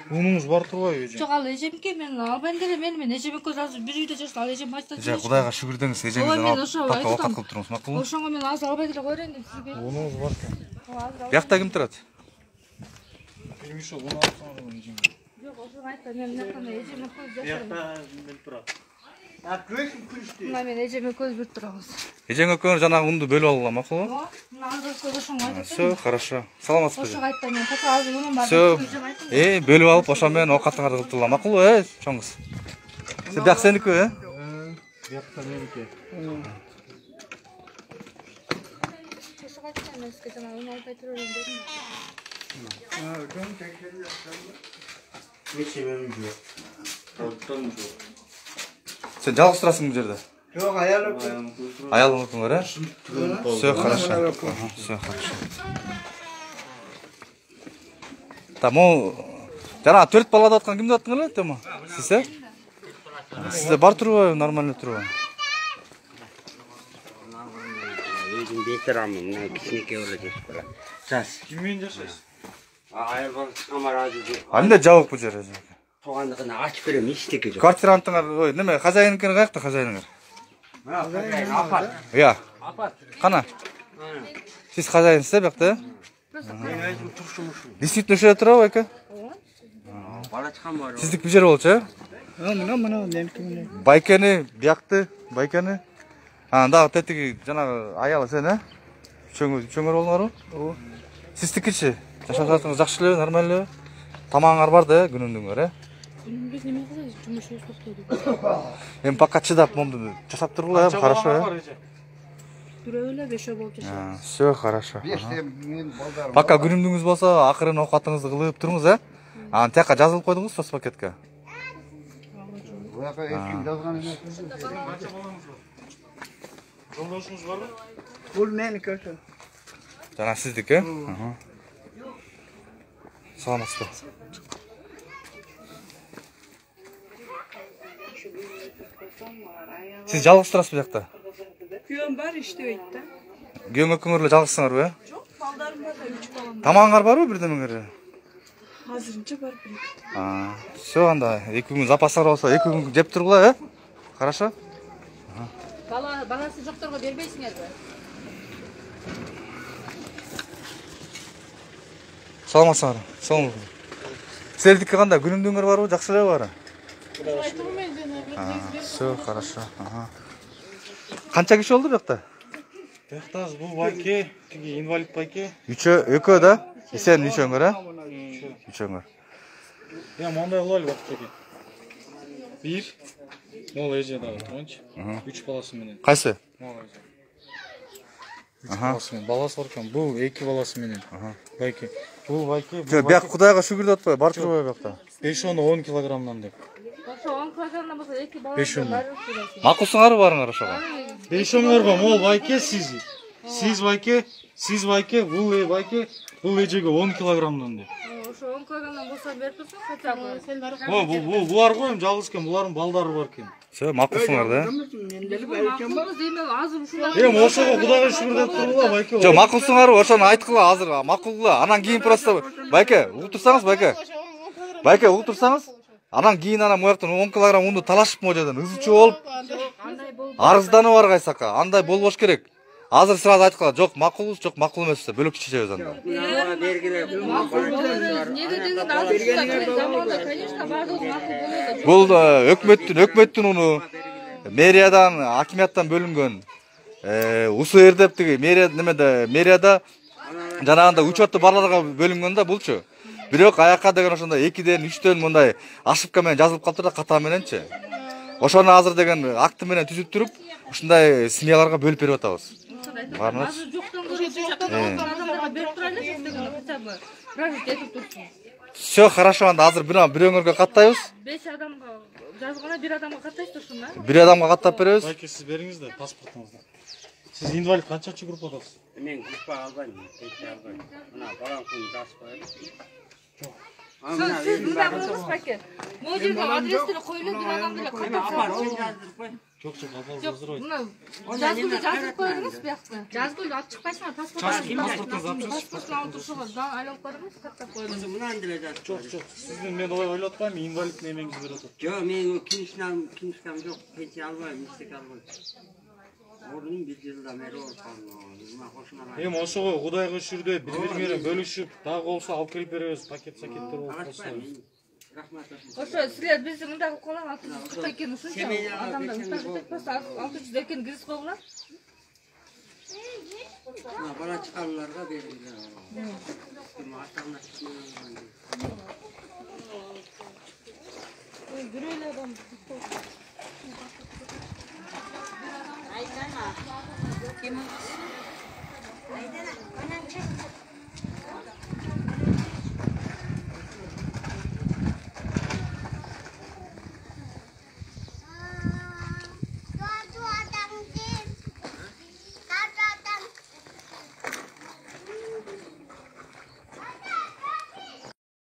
Унуңуз бар турбайбы эже? Жок, ал эжемке мен албайм деле мен эжем экөөбүз азыр бир үйдө жашайбыз. Ал эжем майда Эже, Кудайга шүгүр деңиз, эжеңизден алып папка оокат кылып туруңуз, макулбу? Ошоңо мен азыр албай деле коерейин деп сизге. Унуңуз бар экен. Биякта ким турат? Жок, ошону айтпайм. Мен мынакта эжем экөөбүз жашайбыз. Биякта мен турат. Мына мен эжем экөөбүз бир турабыз. Эжең экөөңөр жанагы унду бөлүп алгыла, макулбу? Мына азыр ошоңо айтып. Всё, хорошо. Саламатсызбы? Ошого айтпайм мен. Папа азыр унум бар. Всё. Бөлүп алып, ошо менен оокатыңарды кылып тургула, макулбу, чоңуз? Бияк сеники, Биякта меники. Ошого айтпайм мен сизге жана унум албай турайын дедим. Мечебем жок. Тоттон жок. Сен жалгыз турасың бул жерде? Жок, аялым. Аялыңыздың бар, Всё, хорошо. Всё, хорошо. Та, могу жана 4 бала деп аткан кимди аттың эле, Тема? Сиз, Сизде бар турбайбы, нормально турбайбы? Өзүм бетирамын, мына кичинекей эле жашап калат. Жас. Ким менен жашайсыз? Айыл баласы камарадыды. Эмне жабык бул жер? Туугандыгын ачып берем, эчтеке жок. Квартирантыңар, ой, неме, хозяйныкин каякта хозяйныңар? Апат. Иә. Апат. Кана? Сиз хозяйнсыз, биякта? Мен өзүм турушумушум. Действительно ушул жерде турабы, ака? Бала чакан бар. Сиздик бул жер болчу, Мына меники. Байкени, биякты, байкени. Дагы тетиги жанагы аялы сен, Үчөңөр болуңарбы? Ооба. Сиздикичи? Жашап жатсаңыз жакшы элеби, нормально элеби? Тамагыңар бар да, күнүмдүңөр, Биз неме кылабыз? Жумушубуз токтоду. Эми пока чыдап монду жасап тургула, хорошо, Бирөө эле 5 болуп жашайбыз. Всё, хорошо. Мен балдарым. Пока күнүмдүңүз болсо, акырын оокатыңызды кылып туруңуз, Анан тияка жазылып койдуңуз соцпакетке. Буяка эркин жазган эмес. Жолдошуңуз барбы? Бул меники ошо. Жана сиздик, Саламатсызбы? Сиз жалгыз турасызбы жакта? Күйөөм бар, иштебейт да. Күйөөң экөөңөр эле жалгызсыңарбы, Жок, балдарым бар да, 3 балам. Тамагыңар барбы бирдемеңер? Азырынча бар бир. Всё, анда 2 күн запастар болсо 2 күн жеп тургула, Хорошо? Баласы жокторго бербейсиңерби? Саламатсызбы? Саламатсызбы. Силердики кандай күнүмдүңөр барбы? Жакшы эле бары? Всё, хорошо. Канча киши болду биякта? Биякта бул байке, тиги инвалид байке. Экөө да? Сен үчөңөр, Үчөңөр. Я мындай кылайлы бактеке. Бир. Мол эже дагы турганчы. 3 баласы менен. Кайсы? Мол эже. 3 баласы менен. Баласы бар экен. Бул 2 баласы менен. Байке. Бул байке. Бияк Кудайга шүгүр деп атпайбы? Бар турбайбы биякта? 5-10 килограммдан деп. Ошо 10 килограммдан болсо 2 бала. 5-10. Макулсуңарбы барыңар ошого? 5-10 мол байке сиз. Сиз байке, бул байке, бул эжеге 10 килограммдан деп. Ошо 10 килограммдан болсо берип турсуң, хотя бы. Булар го эми жалгыз экен, булардын балдары бар экен. Всё, макулсуңар да? Мен деле байкем бар. Азыр ушундай. Эми ошого Кудайга шүгүр деп тургула байке. Жок, макулсуңарбы? Ошону айткыла азыр, макулгула. Анан кийин просто байке, угуп турсаңыз, байке. Байке, угуп турсаңыз, анан кийин анан мояктан 10 килограмм унду талашып мо жерден ызычуу болуп, арызданып баргайсака, андай болбош керек. Азыр сразу айткыла, жок макулбуз, жок макул эмес деп бөлөк чечебиз анда. Неге деген алышта заманда, конечно, бардыгы макул болот. Бул өкмөттүн уну, мэриядан, акимияттан бөлүнгөн. УСР деп тиги мэрияда жанагында учетто барларга бөлүнгөн да булчу. Бирок аякка деген ошондой 2ден 3дөн мындай ошибка менен жазылып калыптыр да, ката мененчи. Ошону азыр деген акты менен түзүп туруп, ушундай семьяларга бөлүп берип атабыз. Барыңыз. Азыр жоктон адамдарга берип турайлы деген хотя бы. Править этип турсун. Всё хорошо, анда азыр бирөөңөргө каттайбыз. 5 адамга жазганда 1 адамга каттайсыз турсун да? 1 адамга каттап беребиз. Байке сиз бериңиз да паспортуңузду. Сиз инвалид канчанчы группадасыз? Мен группа албайм, пенсия албайм. Мына балаңкын жазбайбы? Siz mınday kılınız peki? Mojelde adresleri koyulur bir adam bile kapat. Жоқ, апал Жоқ, жаздырбайт. мына жазгүлдү жаздырып коюңуз биякта. Жазгүлдү алып чыкпайсыңбы? Паспортуңду алып чыгыңыз. Паспортун алып турсаңар, дагы айланып барыңыз, каттап коюңуз. Мынан деле жазып. Жоқ. Сиздин мен олай ойлоп атпайм, инвалид немеңиз берип атат. Жоқ, мен книжкам жоқ, пенсия албайм, иштек албайм. Ордун 1 жылдан бери ооруп калдым. Мына кошуналар. Эми ошого Кудайга шүрдө бири менен бөлүшүп, дагы болсо алып келип беребиз, пакеттер болуп калса. Рахмат. Ошо силер бизди мындай кылып коелу, 600 экен ушунча адамдар муштак жетпесе 600 экен киргизип койгула. Бала чыкканларга берилген. Атагына чыкмаган. Жүрөйлө адам. Айдана. Айдана, онан чек.